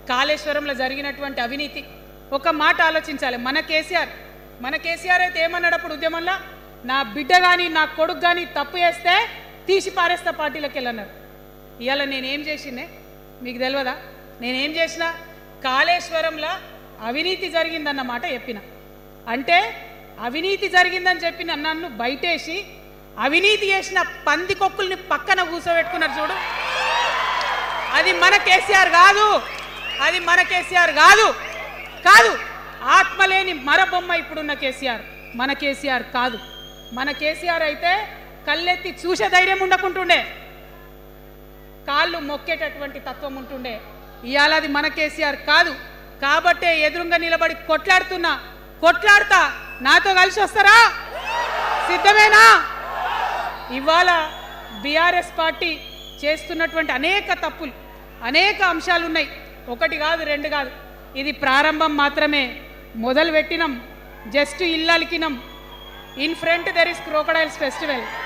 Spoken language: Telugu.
కాళేశ్వరంలో జరిగినటువంటి అవినీతి ఒక మాట ఆలోచించాలి. మన కేసీఆర్ అయితే ఏమన్నాడప్పుడు ఉద్యమంలో, నా బిడ్డ కానీ నా కొడుకు కానీ తప్పు చేస్తే తీసి పారేస్తా పార్టీలోకి వెళ్ళన్నారు. ఇవాళ నేనేం చేసిందే మీకు తెలియదా? నేనేం చేసిన? కాళేశ్వరంలో అవినీతి జరిగిందన్నమాట చెప్పిన. అంటే అవినీతి జరిగిందని చెప్పిన నన్ను బయటేసి అవినీతి చేసిన పందికొక్కుల్ని పక్కన కూర్చోబెట్టుకున్నారు చూడు. అది మన కేసీఆర్ కాదు, అది మన కేసీఆర్ కాదు. కాదు, ఆత్మలేని మరబొమ్మ ఇప్పుడున్న కేసీఆర్. మన కేసీఆర్ కాదు. మన కేసీఆర్ అయితే కళ్ళెత్తి చూసే ధైర్యం ఉండకుంటుండే, కాళ్ళు మొక్కేటటువంటి తత్వం ఉంటుండే. ఇవాళ అది మన కేసీఆర్ కాదు. కాబట్టే ఎదురుగా నిలబడి కొట్లాడుతా నాతో కలిసి వస్తారా? సిద్ధమేనా? ఇవాళ బీఆర్ఎస్ పార్టీ చేస్తున్నటువంటి అనేక తప్పులు, అనేక అంశాలు ఉన్నాయి. ఒకటి కాదు, రెండు కాదు. ఇది ప్రారంభం మాత్రమే. మొదలు పెట్టినాం, జస్ట్ ఇల్లలికినాం. In front there is crocodiles festival.